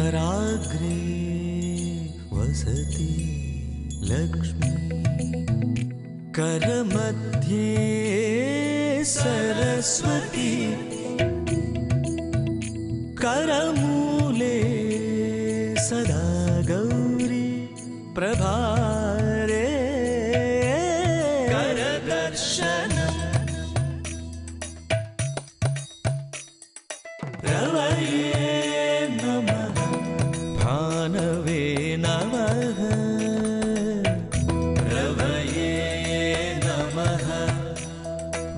कराग्रे वसति लक्ष्मी करमध्ये सरस्वती करमूले सदा गौरी प्रभारे करदर्शनम् रवये नमः भानवे नमः रवये नमः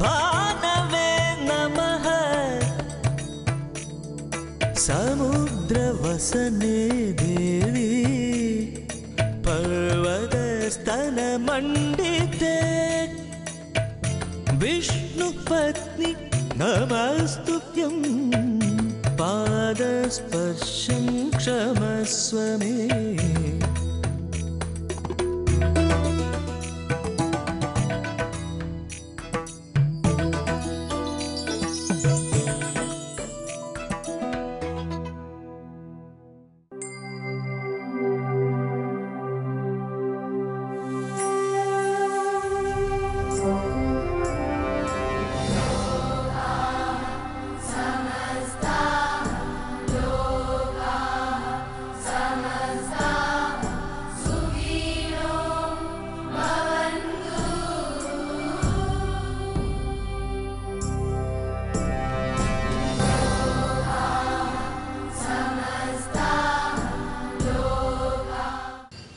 भानवे नमः समुद्रवसने देवी पर्वतस्तनमण्डिते विष्णुपत्नी नमस्तुभ्यं पादस्पर्शं क्षमस्व मे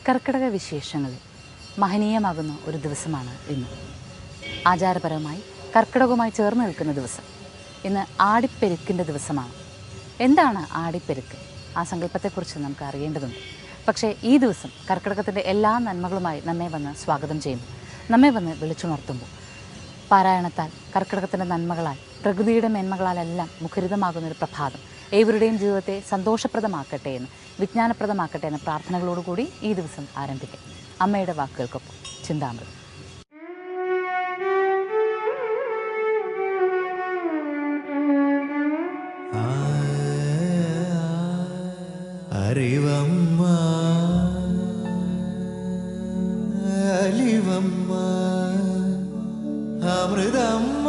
കർക്കിടക വിശേഷങ്ങളിൽ മഹനീയമാകുന്ന ഒരു ദിവസമാണ് ഇന്ന്. ആചാരപരമായി കർക്കിടകവുമായി ചേർന്ന് നിൽക്കുന്ന ദിവസം. ഇന്ന് ആടിപ്പെരുക്കിൻ്റെ ദിവസമാണ്. എന്താണ് ആടിപ്പെരുക്ക്? ആ സങ്കല്പത്തെക്കുറിച്ച് നമുക്ക് അറിയേണ്ടതുണ്ട്. പക്ഷേ ഈ ദിവസം കർക്കിടകത്തിൻ്റെ എല്ലാ നന്മകളുമായി നമ്മെ വന്ന് സ്വാഗതം ചെയ്യുമ്പോൾ, നമ്മെ വന്ന് വിളിച്ചുണർത്തുമ്പോൾ, പാരായണത്താൽ കർക്കിടകത്തിൻ്റെ നന്മകളാൽ പ്രകൃതിയുടെ മേന്മകളാലെല്ലാം മുഖരിതമാകുന്നൊരു പ്രഭാതം ഏവരുടെയും ജീവിതത്തെ സന്തോഷപ്രദമാക്കട്ടെ എന്ന്, വിജ്ഞാനപ്രദമാക്കട്ടെ എന്ന പ്രാർത്ഥനകളോടുകൂടി ഈ ദിവസം ആരംഭിക്കാം. അമ്മയുടെ വാക്കുകൾക്കൊപ്പം ചിന്താമൃതം. അറിവമ്മ അലിവമ്മ അമൃതമ്മ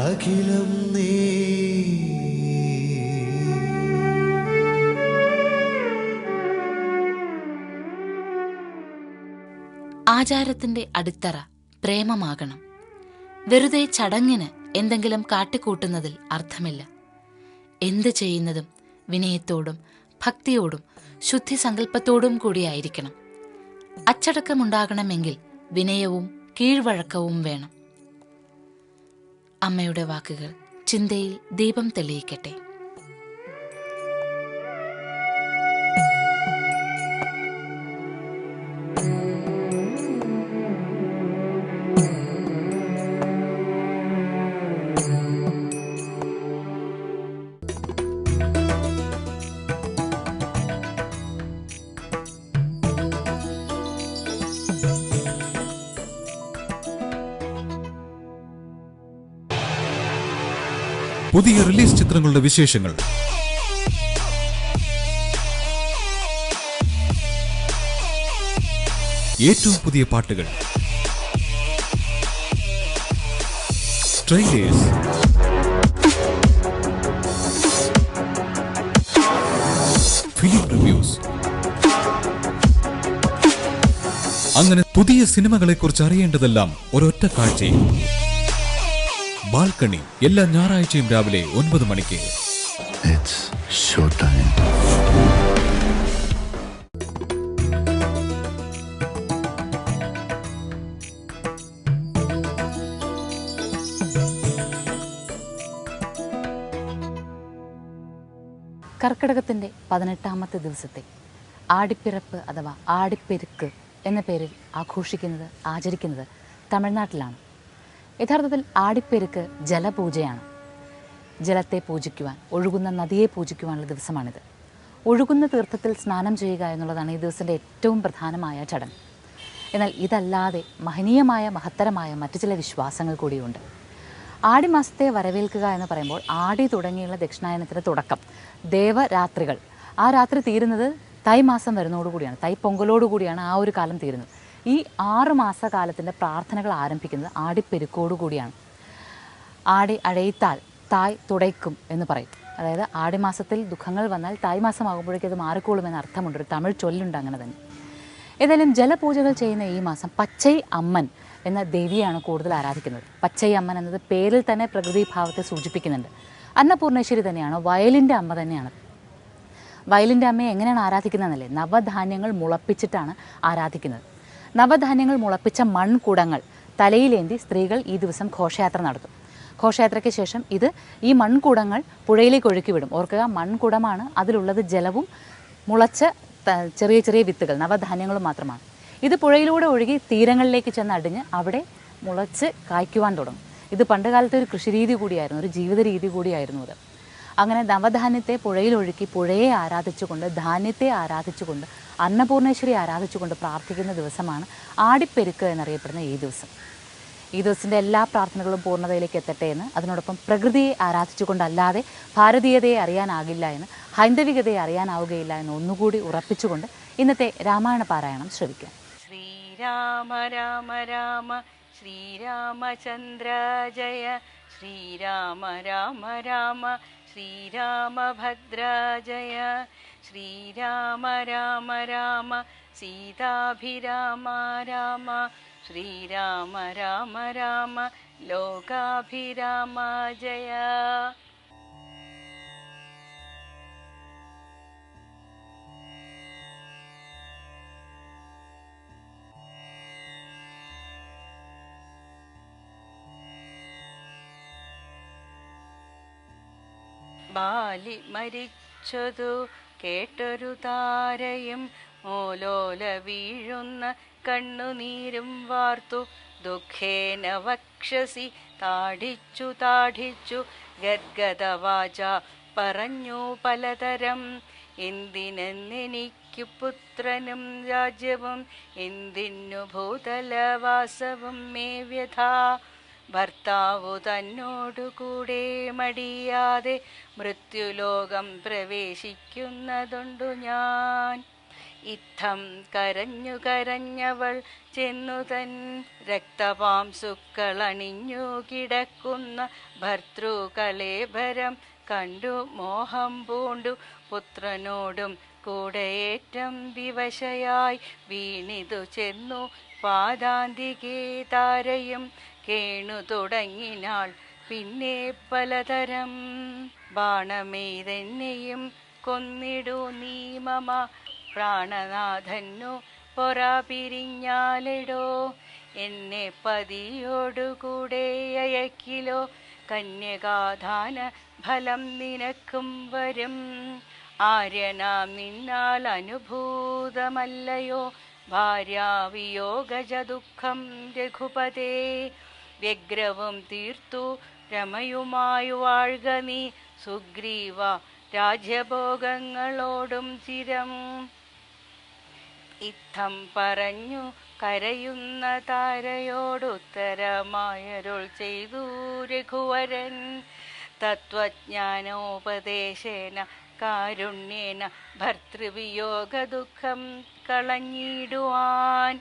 അഖിലം നീ. ആചാരത്തിൻ്റെ അടിത്തറ പ്രേമമാകണം. വെറുതെ ചടങ്ങിന് എന്തെങ്കിലും കാട്ടിക്കൂട്ടുന്നതിൽ അർത്ഥമില്ല. എന്ത് ചെയ്യുന്നതും വിനയത്തോടും ഭക്തിയോടും ശുദ്ധിസങ്കല്പത്തോടും കൂടിയായിരിക്കണം. അച്ചടക്കമുണ്ടാകണമെങ്കിൽ വിനയവും കീഴ്വഴക്കവും വേണം. അമ്മയുടെ വാക്കുകൾ ചിന്തയിൽ ദീപം തെളിയിക്കട്ടെ. പുതിയ റിലീസ് ചിത്രങ്ങളുടെ വിശേഷങ്ങൾ, ഏറ്റവും പുതിയ പാട്ടുകൾ, ട്രെയിലേഴ്സ്, ഫിലിം റിവ്യൂസ്, അങ്ങനെ പുതിയ സിനിമകളെക്കുറിച്ച് അറിയേണ്ടതെല്ലാം ഒരൊറ്റ കാഴ്ചയിൽ. ബാൽക്കണി എല്ലാ ഞായറാഴ്ചയും രാവിലെ 9 മണിക്ക്. കർക്കിടകത്തിൻ്റെ 18ാമത്തെ ദിവസത്തെ ആടിപ്പിറപ്പ് അഥവാ ആടിപ്പെരുക്ക് എന്ന പേരിൽ ആഘോഷിക്കുന്നത്, ആചരിക്കുന്നത് തമിഴ്നാട്ടിലാണ്. യഥാർത്ഥത്തിൽ ആടിപ്പെരുക്ക് ജലപൂജയാണ്. ജലത്തെ പൂജിക്കുവാൻ, ഒഴുകുന്ന നദിയെ പൂജിക്കുവാനുള്ള ദിവസമാണിത്. ഒഴുകുന്ന തീർത്ഥത്തിൽ സ്നാനം ചെയ്യുക എന്നുള്ളതാണ് ഈ ദിവസത്തിൻ്റെ ഏറ്റവും പ്രധാനമായ ചടങ്ങ്. എന്നാൽ ഇതല്ലാതെ മഹനീയമായ മഹത്തരമായ മറ്റു ചില വിശ്വാസങ്ങൾ കൂടിയുണ്ട്. ആടിമാസത്തെ വരവേൽക്കുക എന്ന് പറയുമ്പോൾ ആടി തുടങ്ങിയുള്ള ദക്ഷിണായനത്തിൻ്റെ തുടക്കം ദേവരാത്രികൾ, ആ രാത്രി തീരുന്നത് തൈ മാസം വരുന്നതോടുകൂടിയാണ്, തൈ പൊങ്കലോടുകൂടിയാണ് ആ ഒരു കാലം തീരുന്നത്. ഈ 6 മാസക്കാലത്തിൻ്റെ പ്രാർത്ഥനകൾ ആരംഭിക്കുന്നത് ആടിപ്പെരുക്കോടുകൂടിയാണ്. ആടി അഴയിത്താൽ തായ് തുടയ്ക്കും എന്ന് പറയും. അതായത് ആടിമാസത്തിൽ ദുഃഖങ്ങൾ വന്നാൽ തായ് മാസമാകുമ്പോഴേക്കും അത് മാറിക്കോളുമെന്ന് അർത്ഥമുണ്ട്. ഒരു തമിഴ് ചൊല്ലുണ്ട് അങ്ങനെ തന്നെ. ഏതായാലും ജലപൂജകൾ ചെയ്യുന്ന ഈ മാസം പച്ചൈ അമ്മൻ എന്ന ദേവിയാണ് കൂടുതൽ ആരാധിക്കുന്നത്. പച്ചൈ അമ്മൻ എന്നത് പേരിൽ തന്നെ പ്രകൃതിഭാവത്തെ സൂചിപ്പിക്കുന്നുണ്ട്. അന്നപൂർണേശ്വരി തന്നെയാണ്, വയലിൻ്റെ അമ്മ തന്നെയാണ്. വയലിൻ്റെ അമ്മയെ എങ്ങനെയാണ് ആരാധിക്കുന്നതെന്നല്ലേ, നവധാന്യങ്ങൾ മുളപ്പിച്ചിട്ടാണ് ആരാധിക്കുന്നത്. നവധാന്യങ്ങൾ മുളപ്പിച്ച മൺകുടങ്ങൾ തലയിലേന്തി സ്ത്രീകൾ ഈ ദിവസം ഘോഷയാത്ര നടത്തും. ഘോഷയാത്രയ്ക്ക് ശേഷം ഈ മൺകുടങ്ങൾ പുഴയിലേക്ക് ഒഴുക്കി വിടും. ഓർക്കുക, മൺകുടമാണ്, അതിലുള്ളത് ജലവും മുളച്ച ചെറിയ ചെറിയ വിത്തുകൾ, നവധാന്യങ്ങളും മാത്രമാണ്. ഇത് പുഴയിലൂടെ ഒഴുകി തീരങ്ങളിലേക്ക് ചെന്ന് അടിഞ്ഞ് അവിടെ മുളച്ച് കായ്ക്കുവാൻ തുടങ്ങും. ഇത് പണ്ടുകാലത്തെ ഒരു കൃഷിരീതി കൂടിയായിരുന്നു, ഒരു ജീവിത രീതി കൂടിയായിരുന്നു അത്. അങ്ങനെ നവധാന്യത്തെ പുഴയിലൊഴുക്കി പുഴയെ ആരാധിച്ചുകൊണ്ട്, ധാന്യത്തെ ആരാധിച്ചുകൊണ്ട്, അന്നപൂർണേശ്വരി ആരാധിച്ചുകൊണ്ട് പ്രാർത്ഥിക്കുന്ന ദിവസമാണ് ആടിപ്പെരുക്ക് എന്നറിയപ്പെടുന്ന ഈ ദിവസം. ഈ ദിവസത്തിൻ്റെ എല്ലാ പ്രാർത്ഥനകളും പൂർണ്ണതയിലേക്ക് എത്തട്ടെ എന്ന്, അതിനോടൊപ്പം പ്രകൃതിയെ ആരാധിച്ചുകൊണ്ടല്ലാതെ ഭാരതീയതയെ അറിയാനാകില്ല എന്ന്, ഹൈന്ദവികതയെ അറിയാനാവുകയില്ല എന്ന് ഒന്നുകൂടി ഉറപ്പിച്ചുകൊണ്ട് ഇന്നത്തെ രാമായണ പാരായണം ശ്രവിക്കാം. ശ്രീരാമ രാമ രാമ ശ്രീരാമചന്ദ്ര ജയ, ശ്രീരാമ രാമ രാമ ശ്രീരാമഭദ്ര ജയ, ശ്രീരാമ രാമ രാമ സീതാഭിരാമ രാമ, ശ്രീരാമ രാമ രാമ ലോകാഭിരാമ ജയ. ബാലി മരിച്ചതു കേട്ടൊരു താരയും ഓലോല വീഴുന്ന കണ്ണുനീരും വാർത്തു, ദുഃഖേന വക്ഷസി താഠിച്ചു ഗദ്ഗദവാച പറഞ്ഞു പലതരം. എന്തിനെന്നെനിക്കു പുത്രനും രാജ്യവും, എന്തിനു ഭൂതലവാസവും മേ വ്യഥ. ഭർത്താവു തന്നോടുകൂടെ മടിയാതെ മൃത്യുലോകം പ്രവേശിക്കുന്നതുണ്ടു ഞാൻ. ഇത്തം കരഞ്ഞവൾ ചെന്നു തൻ രക്തപാംസുക്കളണിഞ്ഞു കിടക്കുന്ന ഭർതൃകളേബരം കണ്ടു മോഹം പൂണ്ടു പുത്രനോടും കൂടെയേറ്റം വിവശയായി വീണിതു ചെന്നു പാദാന്തികേ താരയും കേണു തുടങ്ങിനാൾ പിന്നെ പലതരം. ബാണമെയ്തെന്നെയും കൊന്നിടു നീ മമ പ്രാണനാഥന്നു പൊറാ പിരിഞ്ഞാലിടോ. എന്നെ പതിയോടുകൂടെ അയക്കിലോ, കന്യകാദാന ഫലം നിനക്കും വരും. ആര്യനാം നിന്നാൽ അനുഭൂതമല്ലയോ ഭാര്യാവിയോഗജ ദുഃഖം രഘുപതേ. വ്യഗ്രവും തീർത്തു രമയുമായു വാഴ്ക നീ സുഗ്രീവ രാജ്യഭോഗങ്ങളോടും ചിരം. ഇത്തം പറഞ്ഞു കരയുന്ന താരയോടുത്തരമായരുൾ ചെയ്തു രഘുവരൻ. തത്വജ്ഞാനോപദേശേന കാരുണ്യേന ഭർതൃവിയോഗ ദുഃഖം കളഞ്ഞിടുവാൻ.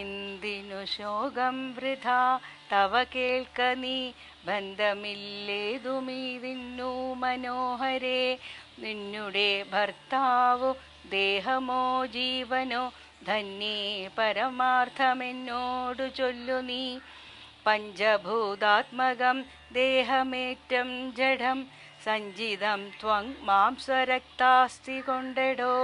എന്തിനു ശോകം വൃഥാ തവ കേൾക്ക നീ, ബന്ധമില്ലേതുമീതിന്നു മനോഹരേ. നിന്നുടെ ഭർത്താവു ദേഹമോ ജീവനോ ധന്യേ പരമാർത്ഥമെന്നോടു ചൊല്ലു നീ. പഞ്ചഭൂതാത്മകം ദേഹമേറ്റം ജഡം സഞ്ചിതം ത്വം മാംസരക്താസ്തി കൊണ്ടെടോ.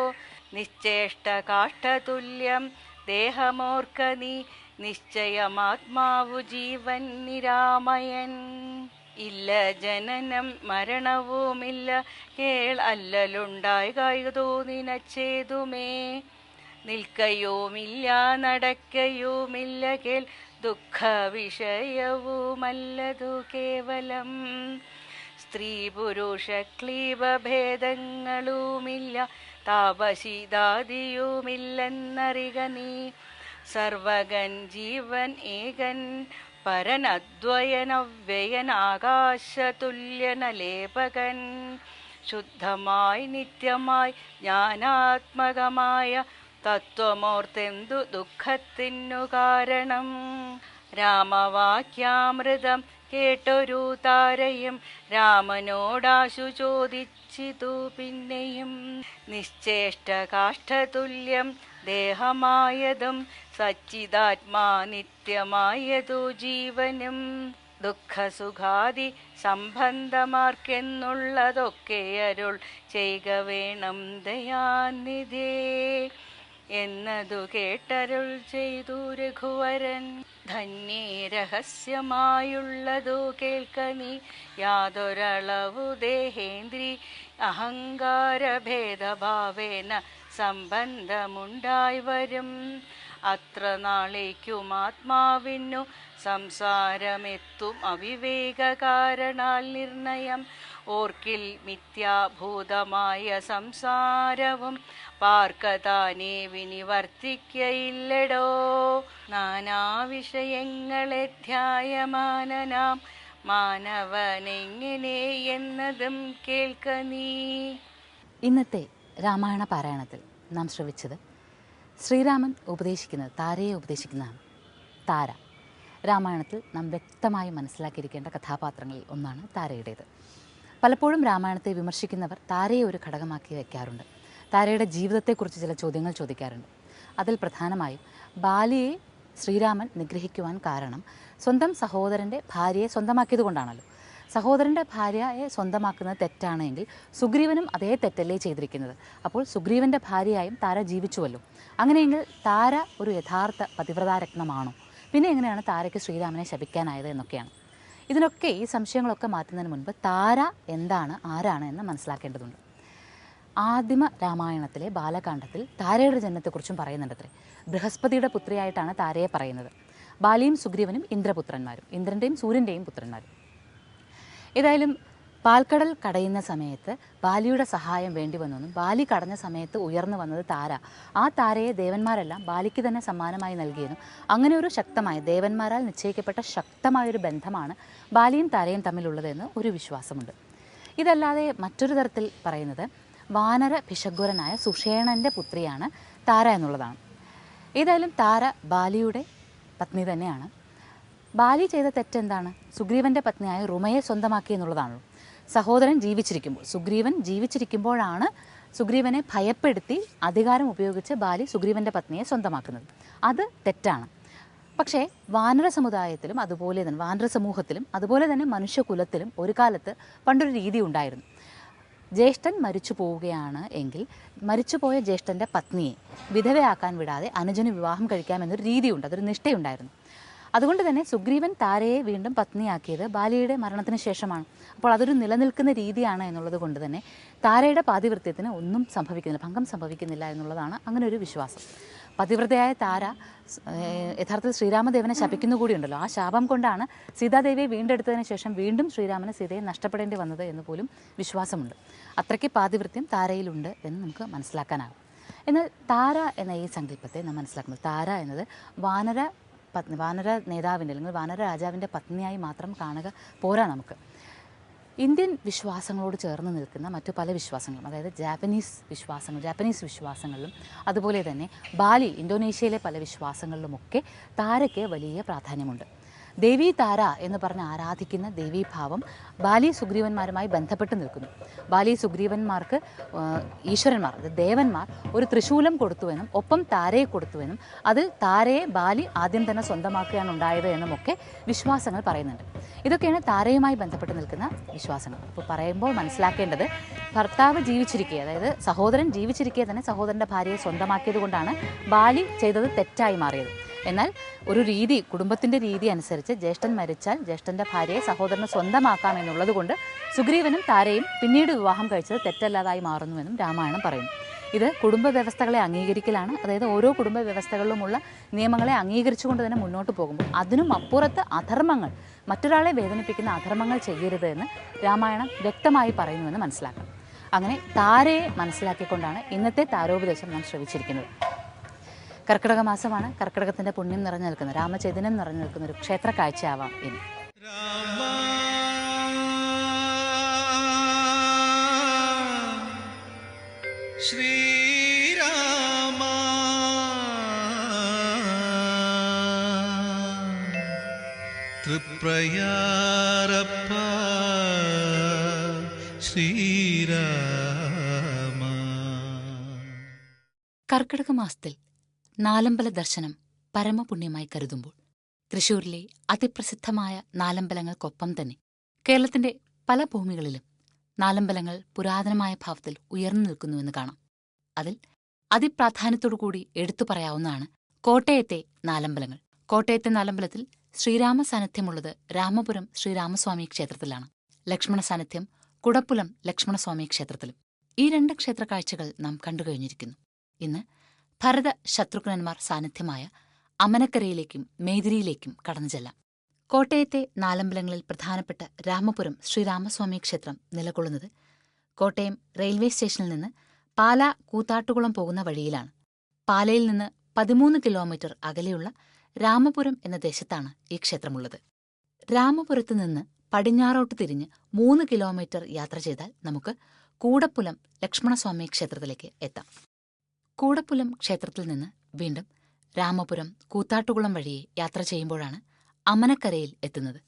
നിശ്ചേഷ്ട കാഷ്ടതുല്യം ദേഹമോർക്ക നീ, നിശ്ചയമാത്മാവു ജീവൻ നിരാമയൻ. ഇല്ല ജനനം മരണവുമില്ല കേൾ, അല്ലലുണ്ടായതോ നിനച്ചേതുമേ. നിൽക്കയുമില്ല നടക്കയുമില്ല കേൾ, ദുഃഖവിഷയവുമല്ലതു കേവലം. സ്ത്രീ പുരുഷ ക്ലീബഭേദങ്ങളുമില്ല, താപശീതാദിയുമില്ലെന്നറിക നീ. സർവകൻ ജീവൻ ഏകൻ, പരനദ്വയനവ്യയൻ, ആകാശതുല്യനലേപകൻ. ശുദ്ധമായി നിത്യമായി ജ്ഞാനാത്മകമായ തത്വമോർത്തെന്തു ദുഃഖത്തിനു കാരണം. രാമവാക്യാമൃതം കേട്ടൊരു താരയും രാമനോടാശു ചോദിച്ചിതു പിന്നെയും. നിശ്ചേഷ്ട കാഷ്ഠതുല്യം ദേഹമായതും സച്ചിദാത്മാ നിത്യമായതു ജീവനും. ദുഃഖസുഖാദി സംബന്ധമാർക്കെന്നുള്ളതൊക്കെ അരുൾ ചെയ്ക വേണം ദയാനിധേ എന്നതു കേട്ടരുൾ ചെയ്തു രഘുവരൻ. ധന്യേ രഹസ്യമായുള്ളതു കേൾക്ക നീ, യാതൊരളവു ദേഹേന്ദ്രി അഹങ്കാരഭേദഭാവേന സംബന്ധമുണ്ടായി വരും. അത്ര നാളേക്കും ആത്മാവിനു സംസാരമെത്തും അവിവേക കാരണാൽ നിർണയം. ഓർക്കിൽ മിഥ്യാഭൂതമായ സംസാരവും പാർക്കതാനേ വിനിവർത്തിക്കയില്ലടോ. നാനാവിഷയങ്ങളെ ധ്യായമാനനാം മാനവനെങ്ങനെ എന്നതും കേൾക്ക നീ. ഇന്നത്തെ രാമായണ പാരായണത്തിൽ നാം ശ്രവിച്ചത് ശ്രീരാമൻ ഉപദേശിക്കുന്നത്, താരയെ ഉപദേശിക്കുന്നതാണ്. താര രാമായണത്തിൽ നാം വ്യക്തമായി മനസ്സിലാക്കിയിരിക്കേണ്ട കഥാപാത്രങ്ങളിൽ ഒന്നാണ് താരയുടേത്. പലപ്പോഴും രാമായണത്തെ വിമർശിക്കുന്നവർ താരയെ ഒരു ഘടകമാക്കി വയ്ക്കാറുണ്ട്. താരയുടെ ജീവിതത്തെക്കുറിച്ച് ചില ചോദ്യങ്ങൾ ചോദിക്കാറുണ്ട്. അതിൽ പ്രധാനമായും ബാലിയെ ശ്രീരാമൻ നിഗ്രഹിക്കുവാൻ കാരണം സ്വന്തം സഹോദരൻ്റെ ഭാര്യയെ സ്വന്തമാക്കിയത് കൊണ്ടാണല്ലോ. സഹോദരൻ്റെ ഭാര്യയെ സ്വന്തമാക്കുന്നത് തെറ്റാണെങ്കിൽ സുഗ്രീവനും അതേ തെറ്റല്ലേ ചെയ്തിരിക്കുന്നത്. അപ്പോൾ സുഗ്രീവൻ്റെ ഭാര്യയായും താര ജീവിച്ചുവല്ലോ. അങ്ങനെയെങ്കിൽ താര ഒരു യഥാർത്ഥ പതിവ്രതാരത്നമാണോ? പിന്നെ എങ്ങനെയാണ് താരയ്ക്ക് ശ്രീരാമനെ ശപിക്കാനായത് എന്നൊക്കെയാണ്. ഇതിനൊക്കെ ഈ സംശയങ്ങളൊക്കെ മാറ്റുന്നതിന് മുൻപ് താര എന്താണ്, ആരാണ് എന്ന് മനസ്സിലാക്കേണ്ടതുണ്ട്. ആദിമ രാമായണത്തിലെ ബാലകാണ്ഡത്തിൽ താരയുടെ ജന്മത്തെക്കുറിച്ചും പറയുന്നുണ്ടത്രേ. ബൃഹസ്പതിയുടെ പുത്രിയായിട്ടാണ് താരയെ പറയുന്നത്. ബാലിയും സുഗ്രീവനും ഇന്ദ്രപുത്രന്മാരും, ഇന്ദ്രൻ്റെയും സൂര്യൻ്റെയും പുത്രന്മാരും. ഏതായാലും പാൽക്കടൽ കടയുന്ന സമയത്ത് ബാലിയുടെ സഹായം വേണ്ടി വന്നെന്നും ബാലി കടഞ്ഞ സമയത്ത് ഉയർന്നു വന്നത് താര, ആ താരയെ ദേവന്മാരെല്ലാം ബാലിക്ക് തന്നെ സമ്മാനമായി നൽകിയെന്നും അങ്ങനെ ഒരു ശക്തമായ ദേവന്മാരാൽ നിശ്ചയിക്കപ്പെട്ട ശക്തമായൊരു ബന്ധമാണ് ബാലിയും താരയും തമ്മിലുള്ളതെന്ന് ഒരു വിശ്വാസമുണ്ട്. ഇതല്ലാതെ മറ്റൊരു തരത്തിൽ പറയുന്നത് വാനര ഭിഷഗ്വരനായ സുഷേണൻ്റെ പുത്രിയാണ് താര എന്നുള്ളതാണ്. ഏതായാലും താര ബാലിയുടെ പത്നി തന്നെയാണ്. ബാലി ചെയ്ത തെറ്റെന്താണ്? സുഗ്രീവൻ്റെ പത്നിയായ റുമയെ സ്വന്തമാക്കി എന്നുള്ളതാണല്ലോ. സഹോദരൻ ജീവിച്ചിരിക്കുമ്പോൾ, സുഗ്രീവൻ ജീവിച്ചിരിക്കുമ്പോഴാണ് സുഗ്രീവനെ ഭയപ്പെടുത്തി അധികാരം ഉപയോഗിച്ച് ബാലി സുഗ്രീവൻ്റെ പത്നിയെ സ്വന്തമാക്കുന്നത്. അത് തെറ്റാണ്. പക്ഷേ വാനര സമുദായത്തിലും അതുപോലെ തന്നെ വാനര സമൂഹത്തിലും അതുപോലെ തന്നെ മനുഷ്യകുലത്തിലും ഒരു കാലത്ത് പണ്ടൊരു രീതി ഉണ്ടായിരുന്നു. ജ്യേഷ്ഠൻ മരിച്ചു പോവുകയാണ് എങ്കിൽ മരിച്ചുപോയ ജ്യേഷ്ഠൻ്റെ പത്നിയെ വിധവയാക്കാൻ വിടാതെ അനുജന് വിവാഹം കഴിക്കാമെന്നൊരു രീതിയുണ്ട്, അതൊരു നിഷ്ഠയുണ്ടായിരുന്നു. അതുകൊണ്ട് തന്നെ സുഗ്രീവൻ താരയെ വീണ്ടും പത്നിയാക്കിയത് ബാലിയുടെ മരണത്തിന് ശേഷമാണ്. അപ്പോൾ അതൊരു നിലനിൽക്കുന്ന രീതിയാണ് എന്നുള്ളത് കൊണ്ട് തന്നെ താരയുടെ പാതിവൃത്യത്തിന് ഒന്നും സംഭവിക്കുന്നില്ല, ഭംഗം സംഭവിക്കുന്നില്ല എന്നുള്ളതാണ് അങ്ങനെ ഒരു വിശ്വാസം. പതിവ്രതയായ താര യഥാർത്ഥത്തിൽ ശ്രീരാമദേവനെ ശപിക്കുന്നു കൂടിയുണ്ടല്ലോ. ആ ശാപം കൊണ്ടാണ് സീതാദേവിയെ വീണ്ടെടുത്തതിന് ശേഷം വീണ്ടും ശ്രീരാമന് സീതയെ നഷ്ടപ്പെടേണ്ടി വന്നത് എന്ന് പോലും വിശ്വാസമുണ്ട്. അത്രയ്ക്ക് പാതിവൃത്യം താരയിലുണ്ട് എന്ന് നമുക്ക് മനസ്സിലാക്കാനാകും. എന്നാൽ താര എന്ന ഈ സങ്കല്പത്തെ നാം മനസ്സിലാക്കുന്നത്, താര എന്നത് വാനര നേതാവിൻ്റെ അല്ലെങ്കിൽ വാനര രാജാവിൻ്റെ പത്നിയായി മാത്രം കാണുക പോരാ നമുക്ക്. ഇന്ത്യൻ വിശ്വാസങ്ങളോട് ചേർന്ന് നിൽക്കുന്ന മറ്റു പല വിശ്വാസങ്ങളും, അതായത് ജാപ്പനീസ് വിശ്വാസങ്ങളിലും അതുപോലെ തന്നെ ബാലി, ഇന്തോനേഷ്യയിലെ പല വിശ്വാസങ്ങളിലുമൊക്കെ താരയ്ക്ക് വലിയ പ്രാധാന്യമുണ്ട്. ദേവീ താര എന്ന് പറഞ്ഞ് ആരാധിക്കുന്ന ദേവീഭാവം ബാലി സുഗ്രീവന്മാരുമായി ബന്ധപ്പെട്ട് നിൽക്കുന്നു. ബാലി സുഗ്രീവന്മാർക്ക് ഈശ്വരന്മാർ, ദേവന്മാർ ഒരു ത്രിശൂലം കൊടുത്തുവെന്നും ഒപ്പം താരയെ കൊടുത്തുവെന്നും അതിൽ താരയെ ബാലി ആദ്യം തന്നെ സ്വന്തമാക്കുകയാണ് ഉണ്ടായത് എന്നുമൊക്കെ വിശ്വാസങ്ങൾ പറയുന്നുണ്ട്. ഇതൊക്കെയാണ് താരയുമായി ബന്ധപ്പെട്ട് നിൽക്കുന്ന വിശ്വാസങ്ങൾ. അപ്പോൾ പറയുമ്പോൾ മനസ്സിലാക്കേണ്ടത്, ഭർത്താവ് ജീവിച്ചിരിക്കുക, അതായത് സഹോദരൻ ജീവിച്ചിരിക്കുക തന്നെ സഹോദരൻ്റെ ഭാര്യയെ സ്വന്തമാക്കിയത് കൊണ്ടാണ് ബാലി ചെയ്തത് തെറ്റായി മാറിയത്. എന്നാൽ ഒരു രീതി, കുടുംബത്തിൻ്റെ രീതി അനുസരിച്ച് ജ്യേഷ്ഠൻ മരിച്ചാൽ ജ്യേഷ്ഠൻ്റെ ഭാര്യയെ സഹോദരന് സ്വന്തമാക്കാം എന്നുള്ളത് കൊണ്ട് സുഗ്രീവനും താരയും പിന്നീട് വിവാഹം കഴിച്ചത് തെറ്റല്ലാതായി മാറുന്നുവെന്നും രാമായണം പറയുന്നു. ഇത് കുടുംബ വ്യവസ്ഥകളെ അംഗീകരിക്കലാണ്. അതായത് ഓരോ കുടുംബ വ്യവസ്ഥകളിലുമുള്ള നിയമങ്ങളെ അംഗീകരിച്ചുകൊണ്ട് തന്നെ മുന്നോട്ട് പോകുമ്പോൾ അതിനും അപ്പുറത്ത് അധർമ്മങ്ങൾ, മറ്റൊരാളെ വേദനിപ്പിക്കുന്ന അധർമ്മങ്ങൾ ചെയ്യരുത് എന്ന് രാമായണം വ്യക്തമായി പറയുന്നുവെന്ന് മനസ്സിലാക്കണം. അങ്ങനെ താരയെ മനസ്സിലാക്കിക്കൊണ്ടാണ് ഇന്നത്തെ താരോപദേശം നാം ശ്രവിച്ചിരിക്കുന്നത്. കർക്കിടക മാസമാണ്. കർക്കിടകത്തിൻ്റെ പുണ്യം നിറഞ്ഞു നിൽക്കുന്ന, രാമചൈതന്യം നിറഞ്ഞു നിൽക്കുന്ന ഒരു ക്ഷേത്ര കാഴ്ചയാവാം ഇനി. ശ്രീരാമ തൃപ്രയാരപ്പ ശ്രീരാമ. കർക്കിടക മാസത്തിൽ നാലമ്പല ദർശനം പരമപുണ്യമായി കരുതുമ്പോൾ തൃശ്ശൂരിലെ അതിപ്രസിദ്ധമായ നാലമ്പലങ്ങൾക്കൊപ്പം തന്നെ കേരളത്തിന്റെ പല ഭൂമികളിലും നാലമ്പലങ്ങൾ പുരാതനമായ ഭാവത്തിൽ ഉയർന്നു നിൽക്കുന്നുവെന്ന് കാണാം. അതിൽ അതിപ്രാധാന്യത്തോടുകൂടി എടുത്തു പറയാവുന്നതാണ് കോട്ടയത്തെ നാലമ്പലങ്ങൾ. കോട്ടയത്തെ നാലമ്പലത്തിൽ ശ്രീരാമ സാന്നിധ്യമുള്ളത് രാമപുരം ശ്രീരാമസ്വാമി ക്ഷേത്രത്തിലാണ്. ലക്ഷ്മണ സാന്നിധ്യം കുടപ്പുലം ലക്ഷ്മണസ്വാമി ക്ഷേത്രത്തിലും. ഈ 2 ക്ഷേത്ര കാഴ്ചകൾ നാം കണ്ടുകഴിഞ്ഞിരിക്കുന്നു. ഇന്ന് ഭരത ശത്രുഘ്നന്മാർ സാന്നിധ്യമായ അമനക്കരയിലേക്കും മേദിരിയിലേക്കും കടന്നു ചെല്ലാം. കോട്ടയത്തെ നാലമ്പലങ്ങളിൽ പ്രധാനപ്പെട്ട രാമപുരം ശ്രീരാമസ്വാമി ക്ഷേത്രം നിലകൊള്ളുന്നത് കോട്ടയം റെയിൽവേ സ്റ്റേഷനിൽ നിന്ന് പാല കൂത്താട്ടുകുളം പോകുന്ന വഴിയിലാണ്. പാലയിൽ നിന്ന് 13 കിലോമീറ്റർ അകലെയുള്ള രാമപുരം എന്ന ദേശത്താണ് ഈ ക്ഷേത്രമുള്ളത്. രാമപുരത്ത് നിന്ന് പടിഞ്ഞാറോട്ട് തിരിഞ്ഞ് 3 കിലോമീറ്റർ യാത്ര ചെയ്താൽ നമുക്ക് കൂടപ്പുലം ലക്ഷ്മണസ്വാമി ക്ഷേത്രത്തിലേക്ക് എത്താം. കൂടപ്പുലം ക്ഷേത്രത്തിൽ നിന്ന് വീണ്ടും രാമപുരം കൂത്താട്ടുകുളം വഴിയെ യാത്ര ചെയ്യുമ്പോഴാണ് അമനക്കരയിൽ എത്തുന്നത്.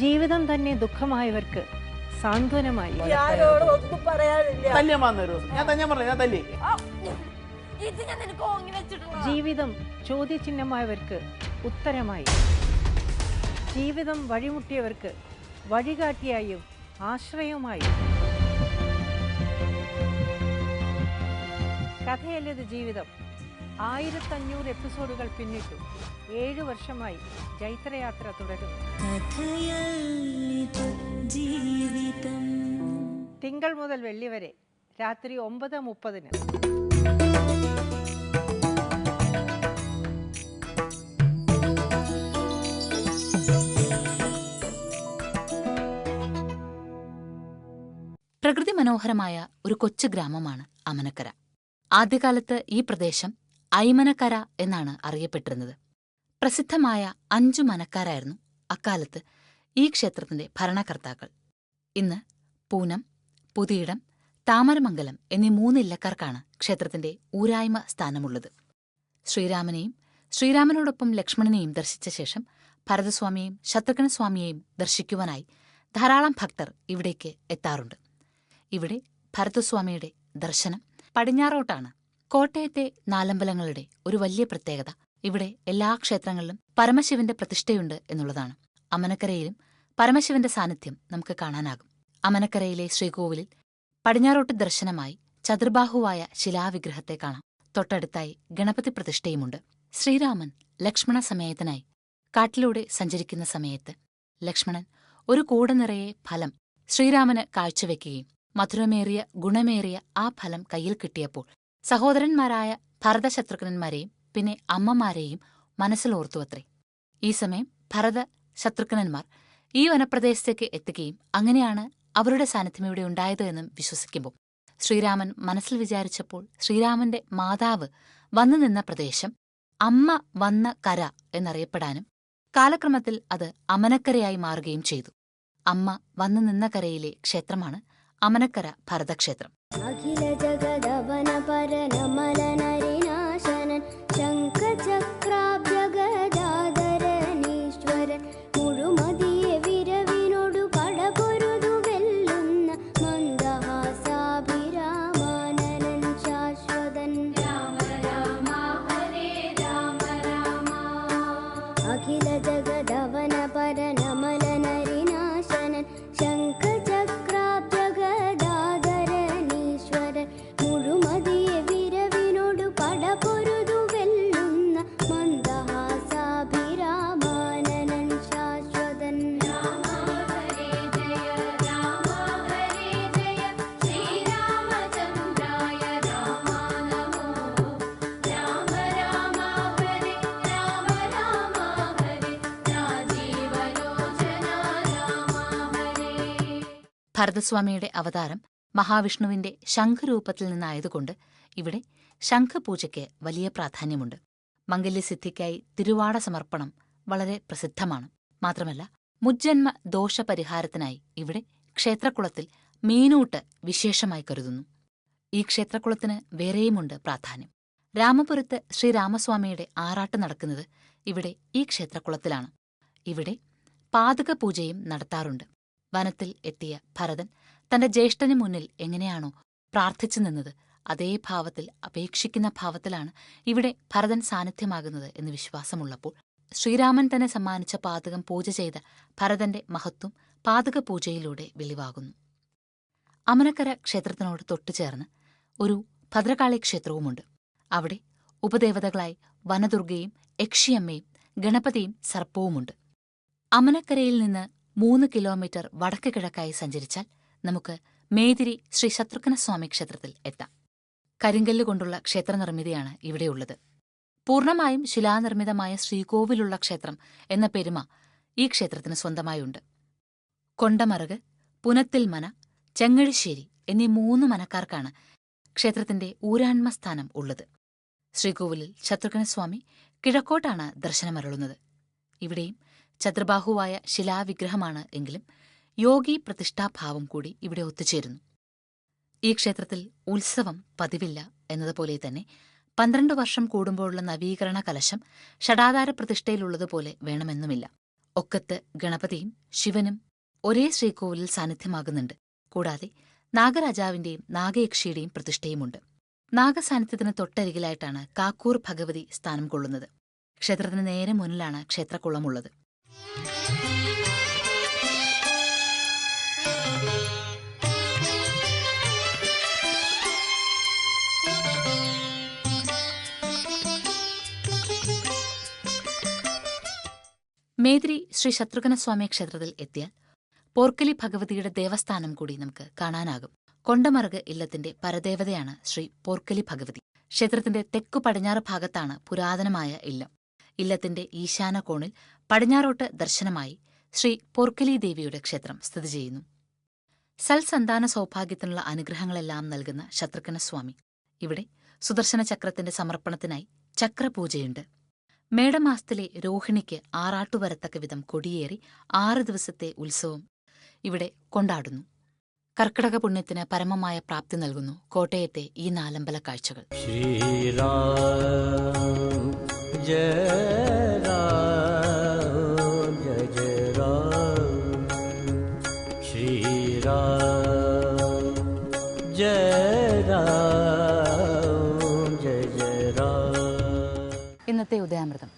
ജീവിതം തന്നെ ദുഃഖമായവർക്ക് സാന്ത്വനമായി, ജീവിതം ചോദ്യചിഹ്നമായവർക്ക് ഉത്തരമായി, ജീവിതം വഴിമുട്ടിയവർക്ക് വഴികാട്ടിയായും ആശ്രയവുമായി. കഥയല്ലത് ജീവിതം. 1500 എപ്പിസോഡുകൾ പിന്നിട്ടു. 7 വർഷമായി ജൈത്രയാത്ര തുടരുന്നു. തിങ്കൾ മുതൽ വെള്ളി വരെ രാത്രി 9:30. പ്രകൃതി മനോഹരമായ ഒരു കൊച്ചു ഗ്രാമമാണ് അമനക്കര. ആദ്യകാലത്ത് ഈ പ്രദേശം ഐമനക്കര എന്നാണ് അറിയപ്പെട്ടിരുന്നത്. പ്രസിദ്ധമായ 5 മനക്കാരായിരുന്നു അക്കാലത്ത് ഈ ക്ഷേത്രത്തിന്റെ ഭരണകർത്താക്കൾ. ഇന്ന് പൂനം, പുതിയിടം, താമരമംഗലം എന്നീ 3 ഇല്ലക്കാർക്കാണ് ക്ഷേത്രത്തിന്റെ ഊരായ്മ സ്ഥാനമുള്ളത്. ശ്രീരാമനെയും ശ്രീരാമനോടൊപ്പം ലക്ഷ്മണനെയും ദർശിച്ച ശേഷം ഭരതസ്വാമിയെയും ശത്രുഘ്നസ്വാമിയെയും ദർശിക്കുവാനായി ധാരാളം ഭക്തർ ഇവിടേക്ക് എത്താറുണ്ട്. ഇവിടെ ഭരതസ്വാമിയുടെ ദർശനം പടിഞ്ഞാറോട്ടാണ്. കോട്ടയത്തെ നാലമ്പലങ്ങളുടെ ഒരു വലിയ പ്രത്യേകത ഇവിടെ എല്ലാ ക്ഷേത്രങ്ങളിലും പരമശിവന്റെ പ്രതിഷ്ഠയുണ്ട് എന്നുള്ളതാണ്. അമനക്കരയിലും പരമശിവന്റെ സാന്നിധ്യം നമുക്ക് കാണാനാകും. അമനക്കരയിലെ ശ്രീകോവിലിൽ പടിഞ്ഞാറോട്ട് ദർശനമായി ചതുർബാഹുവായ ശിലാവിഗ്രഹത്തെ കാണാം. തൊട്ടടുത്തായി ഗണപതി പ്രതിഷ്ഠയുമുണ്ട്. ശ്രീരാമൻ ലക്ഷ്മണ സമേതനായി കാട്ടിലൂടെ സഞ്ചരിക്കുന്ന സമയത്ത് ലക്ഷ്മണൻ ഒരു കൂട നിറയെ ഫലം ശ്രീരാമന് കാഴ്ചവെക്കുകയും മധുരമേറിയ ഗുണമേറിയ ആ ഫലം കയ്യിൽ കിട്ടിയപ്പോൾ സഹോദരന്മാരായ ഭരതശത്രുഘ്നന്മാരെയും പിന്നെ അമ്മമാരെയും മനസ്സിലോർത്തുവത്രേ. ഈ സമയം ഭരത ശത്രുഘ്നന്മാർ ഈ വനപ്രദേശത്തേക്ക് എത്തുകയും അങ്ങനെയാണ് അവരുടെ സാന്നിധ്യം ഇവിടെ ഉണ്ടായത് എന്നും വിശ്വസിക്കുമ്പോൾ ശ്രീരാമൻ മനസ്സിൽ വിചാരിച്ചപ്പോൾ ശ്രീരാമന്റെ മാതാവ് വന്നു നിന്ന പ്രദേശം അമ്മ വന്ന കര എന്നറിയപ്പെടാനും കാലക്രമത്തിൽ അത് അമനക്കരയായി മാറുകയും ചെയ്തു. അമ്മ വന്നു നിന്ന കരയിലെ ക്ഷേത്രമാണ് അമനക്കര ഭരതക്ഷേത്രം. അഖില ജഗദവന പരനമലനരിനാശനൻ ശംഖചക്രാഭ്യഗദാധരനീശ്വരൻ മുഴുമതിയെ വിരവിനോടു പടപൊരുതു വെല്ലുന്ന മന്ദഹാസാഭിരാമാനനൻ ഭരതസ്വാമിയുടെ അവതാരം മഹാവിഷ്ണുവിന്റെ ശംഖരൂപത്തിൽ നിന്നായതുകൊണ്ട് ഇവിടെ ശംഖപൂജയ്ക്ക് വലിയ പ്രാധാന്യമുണ്ട്. മംഗല്യസിദ്ധിക്കായി തിരുവാട സമർപ്പണം വളരെ പ്രസിദ്ധമാണ്. മാത്രമല്ല, മുജ്ജന്മ ദോഷപരിഹാരത്തിനായി ഇവിടെ ക്ഷേത്രക്കുളത്തിൽ മീനൂട്ട് വിശേഷമായി കരുതുന്നു. ഈ ക്ഷേത്രക്കുളത്തിന് വേറെയുമുണ്ട് പ്രാധാന്യം. രാമപുരത്ത് ശ്രീരാമസ്വാമിയുടെ ആറാട്ട് നടക്കുന്നത് ഇവിടെ ഈ ക്ഷേത്രക്കുളത്തിലാണ്. ഇവിടെ പാദകപൂജയും നടത്താറുണ്ട്. വനത്തിൽ എത്തിയ ഭരതൻ തന്റെ ജ്യേഷ്ഠന് മുന്നിൽ എങ്ങനെയാണോ പ്രാർത്ഥിച്ചു നിന്നത്, അതേ ഭാവത്തിൽ, അപേക്ഷിക്കുന്ന ഭാവത്തിലാണ് ഇവിടെ ഭരതൻ സാന്നിധ്യമാകുന്നത് എന്ന് വിശ്വാസമുള്ളപ്പോൾ ശ്രീരാമൻ തന്നെ സമ്മാനിച്ച പാതകം പൂജ ചെയ്ത ഭരതന്റെ മഹത്വം പാതകപൂജയിലൂടെ വെളിവാകുന്നു. അമനക്കര ക്ഷേത്രത്തിനോട് തൊട്ടുചേർന്ന് ഒരു ഭദ്രകാളി ക്ഷേത്രവുമുണ്ട്. അവിടെ ഉപദേവതകളായി വനദുർഗയും യക്ഷിയമ്മയും ഗണപതിയും സർപ്പവുമുണ്ട്. അമനക്കരയിൽ നിന്ന് 3 കിലോമീറ്റർ വടക്ക് കിഴക്കായി സഞ്ചരിച്ചാൽ നമുക്ക് മേതിരി ശ്രീ ശത്രുഘ്നസ്വാമി ക്ഷേത്രത്തിൽ എത്താം. കരിങ്കല്ലുകൊണ്ടുള്ള ക്ഷേത്രനിർമ്മിതിയാണ് ഇവിടെയുള്ളത്. പൂർണ്ണമായും ശിലാനിർമ്മിതമായ ശ്രീകോവിലുള്ള ക്ഷേത്രം എന്ന പെരുമ ഈ ക്ഷേത്രത്തിന് സ്വന്തമായുണ്ട്. കൊണ്ടമറുക്, പുനത്തിൽമന, ചെങ്ങഴിശ്ശേരി എന്നീ 3 മനക്കാർക്കാണ് ക്ഷേത്രത്തിന്റെ ഊരാൺമസ്ഥാനം ഉള്ളത്. ശ്രീകോവിലിൽ ശത്രുഘ്നസ്വാമി കിഴക്കോട്ടാണ് ദർശനമരുളുന്നത്. ഇവിടെയും ചതുർബാഹുവായ ശിലാവിഗ്രഹമാണ് എങ്കിലും യോഗി പ്രതിഷ്ഠാഭാവം കൂടി ഇവിടെ ഒത്തുചേരുന്നു. ഈ ക്ഷേത്രത്തിൽ ഉത്സവം പതിവില്ല എന്നതുപോലെ തന്നെ 12 വർഷം കൂടുമ്പോഴുള്ള നവീകരണ കലശം ഷടാധാര പ്രതിഷ്ഠയിലുള്ളതുപോലെ വേണമെന്നുമില്ല. ഒക്കത്ത് ഗണപതിയും ശിവനും ഒരേ ശ്രീകോവിലിൽ സാന്നിധ്യമാകുന്നുണ്ട്. കൂടാതെ നാഗരാജാവിന്റെയും നാഗയക്ഷിയുടെയും പ്രതിഷ്ഠയുമുണ്ട്. നാഗസാന്നിധ്യത്തിന് തൊട്ടരികിലായിട്ടാണ് കാക്കൂർ ഭഗവതി സ്ഥാനം കൊള്ളുന്നത്. ക്ഷേത്രത്തിന് നേരെ മുന്നിലാണ് ക്ഷേത്രക്കുളമുള്ളത്. മേതിരി ശ്രീ ശത്രുഘ്നസ്വാമി ക്ഷേത്രത്തിൽ എത്തിയാൽ പോർക്കലി ഭഗവതിയുടെ ദേവസ്ഥാനം കൂടി നമുക്ക് കാണാനാകും. കൊണ്ടമറുക് ഇല്ലത്തിന്റെ പരദേവതയാണ് ശ്രീ പോർക്കലി ഭഗവതി. ക്ഷേത്രത്തിന്റെ തെക്കു പടിഞ്ഞാറ് ഭാഗത്താണ് പുരാതനമായ ഇല്ലം. ഇല്ലത്തിന്റെ ഈശാന കോണിൽ പടിഞ്ഞാറോട്ട് ദർശനമായി ശ്രീ പോർക്കലി ദേവിയുടെ ക്ഷേത്രം സ്ഥിതി ചെയ്യുന്നു. സൽസന്താന സൗഭാഗ്യത്തിനുള്ള അനുഗ്രഹങ്ങളെല്ലാം നൽകുന്ന ശത്രുഘ്നസ്വാമി. ഇവിടെ സുദർശന ചക്രത്തിന്റെ സമർപ്പണത്തിനായി ചക്രപൂജയുണ്ട്. മേടമാസത്തിലെ രോഹിണിക്ക് ആറാട്ടുവരത്തക്ക വിധം കൊടിയേറി 6 ദിവസത്തെ ഉത്സവം ഇവിടെ കൊണ്ടാടുന്നു. കർക്കിടക പുണ്യത്തിന് പരമമായ പ്രാപ്തി നൽകുന്നു കോട്ടയത്തെ ഈ നാലമ്പല കാഴ്ചകൾ. ശ്രീരാം ജയ രാം ജയ ജയ രാം ശ്രീരാം ജയ രാം ജയ ജയ രാം. ഇന്നത്തെ ഉദയാമൃതം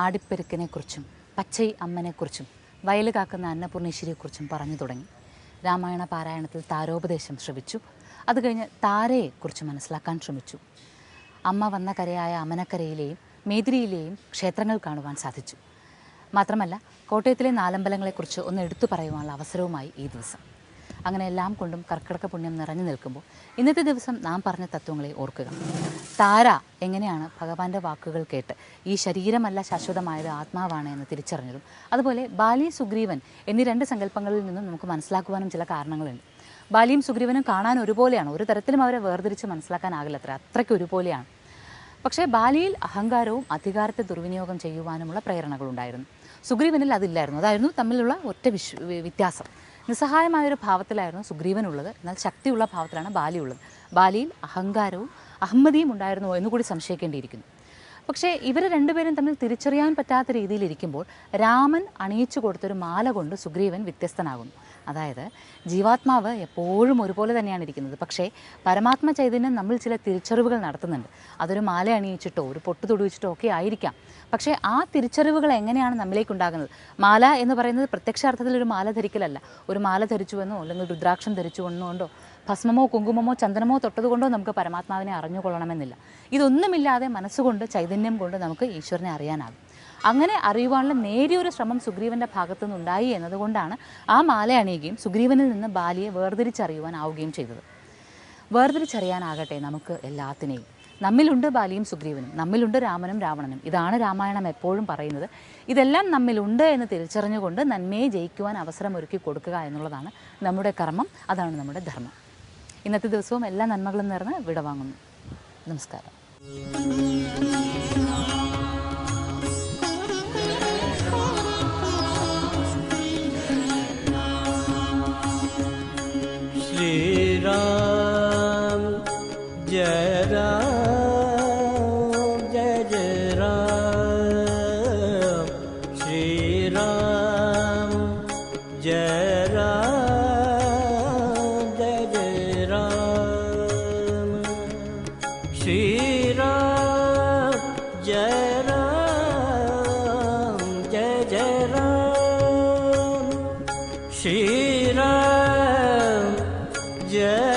ആടിപ്പെരുക്കിനെക്കുറിച്ചും പച്ചൈ അമ്മനെക്കുറിച്ചും വയല് കാക്കുന്ന അന്നപൂർണേശ്വരിയെക്കുറിച്ചും പറഞ്ഞു തുടങ്ങി. രാമായണ പാരായണത്തിൽ താരോപദേശം ശ്രവിച്ചു. അത് കഴിഞ്ഞ് താരയെക്കുറിച്ച് മനസ്സിലാക്കാൻ ശ്രമിച്ചു. അമ്മ വന്ന കരയായ അമനക്കരയിലെയും മേതിരിയിലെയും ക്ഷേത്രങ്ങൾ കാണുവാൻ സാധിച്ചു. മാത്രമല്ല, കോട്ടയത്തിലെ നാലമ്പലങ്ങളെക്കുറിച്ച് ഒന്ന് എടുത്തു പറയുവാനുള്ള അവസരവുമായി ഈ ദിവസം. അങ്ങനെ എല്ലാം കൊണ്ടും കർക്കിടക പുണ്യം നിറഞ്ഞു നിൽക്കുമ്പോൾ ഇന്നത്തെ ദിവസം നാം പറഞ്ഞ തത്വങ്ങളെ ഓർക്കുക. താര എങ്ങനെയാണ് ഭഗവാന്റെ വാക്കുകൾ കേട്ട് ഈ ശരീരമല്ല ശാശ്വതമായത് ആത്മാവാണ് എന്ന് തിരിച്ചറിഞ്ഞതും, അതുപോലെ ബാലി സുഗ്രീവൻ എന്നീ 2 സങ്കല്പങ്ങളിൽ നിന്നും നമുക്ക് മനസ്സിലാക്കുവാനും ചില കാരണങ്ങളുണ്ട്. ബാലിയും സുഗ്രീവനും കാണാൻ ഒരുപോലെയാണ്. ഒരു തരത്തിലും അവരെ വേർതിരിച്ച് മനസ്സിലാക്കാനാകില്ല, അത്രയ്ക്ക് ഒരുപോലെയാണ്. പക്ഷേ ബാലിയിൽ അഹങ്കാരവും അധികാരത്തെ ദുർവിനിയോഗം ചെയ്യുവാനുമുള്ള പ്രേരണകളുണ്ടായിരുന്നു. സുഗ്രീവനിൽ അതില്ലായിരുന്നു. അതായിരുന്നു തമ്മിലുള്ള ഒറ്റ വ്യത്യാസം. നിസ്സഹായമായൊരു ഭാവത്തിലായിരുന്നു സുഗ്രീവനുള്ളത്, എന്നാൽ ശക്തിയുള്ള ഭാവത്തിലാണ് ബാലിയുള്ളത്. ബാലിയിൽ അഹങ്കാരവും അഹമ്മതിയും ഉണ്ടായിരുന്നോ എന്നുകൂടി സംശയിക്കേണ്ടിയിരിക്കുന്നു. പക്ഷേ ഇവർ രണ്ടുപേരും തമ്മിൽ തിരിച്ചറിയാൻ പറ്റാത്ത രീതിയിലിരിക്കുമ്പോൾ രാമൻ അണിയിച്ചു കൊടുത്തൊരു മാല കൊണ്ട് സുഗ്രീവൻ വ്യത്യസ്തനാകുന്നു. അതായത് ജീവാത്മാവ് എപ്പോഴും ഒരുപോലെ തന്നെയാണ് ഇരിക്കുന്നത്, പക്ഷേ പരമാത്മ ചൈതന്യം നമ്മൾ ചില തിരിച്ചറിവുകൾ നടത്തുന്നുണ്ട്. അതൊരു മാല അണിയിച്ചിട്ടോ ഒരു പൊട്ട് തൊടുവിച്ചിട്ടോ ഒക്കെ ആയിരിക്കാം. പക്ഷേ ആ തിരിച്ചറിവുകൾ എങ്ങനെയാണ് നമ്മിലേക്കുണ്ടാകുന്നത്? മാല എന്ന് പറയുന്നത് പ്രത്യക്ഷാർത്ഥത്തിൽ ഒരു മാല ധരിക്കലല്ല. ഒരു മാല ധരിച്ചുവെന്നോ അല്ലെങ്കിൽ രുദ്രാക്ഷം ധരിച്ചുവെന്നുകൊണ്ടോ ഭസ്മമോ കുങ്കുമമോ ചന്ദനമോ തൊട്ടതുകൊണ്ടോ നമുക്ക് പരമാത്മാവിനെ അറിഞ്ഞുകൊള്ളണമെന്നില്ല. ഇതൊന്നുമില്ലാതെ മനസ്സുകൊണ്ട് ചൈതന്യം കൊണ്ട് നമുക്ക് ഈശ്വരനെ അറിയാനാകും. അങ്ങനെ അറിയുവാനുള്ള നേരിയൊരു ശ്രമം സുഗ്രീവൻ്റെ ഭാഗത്തു നിന്നുണ്ടായി എന്നതുകൊണ്ടാണ് ആ മാല അണിയുകയും സുഗ്രീവനിൽ നിന്ന് ബാലിയെ വേർതിരിച്ചറിയുവാനാവുകയും ചെയ്തത്. വേർതിരിച്ചറിയാനാകട്ടെ നമുക്ക് എല്ലാത്തിനെയും. നമ്മിലുണ്ട് ബാലിയും സുഗ്രീവനും, നമ്മിലുണ്ട് രാമനും രാവണനും. ഇതാണ് രാമായണം എപ്പോഴും പറയുന്നത്. ഇതെല്ലാം നമ്മിലുണ്ട് എന്ന് തിരിച്ചറിഞ്ഞുകൊണ്ട് നന്മയെ ജയിക്കുവാൻ അവസരമൊരുക്കി കൊടുക്കുക എന്നുള്ളതാണ് നമ്മുടെ കർമ്മം, അതാണ് നമ്മുടെ ധർമ്മം. ഇന്നത്തെ ദിവസവും എല്ലാ നന്മകളും നേർന്ന് വിടവാങ്ങുന്നു. നമസ്കാരം. श्रीराम जय राम जय जय राम श्रीराम जय राम जय जय राम श्रीराम जय राम जय जय राम श्रीराम जय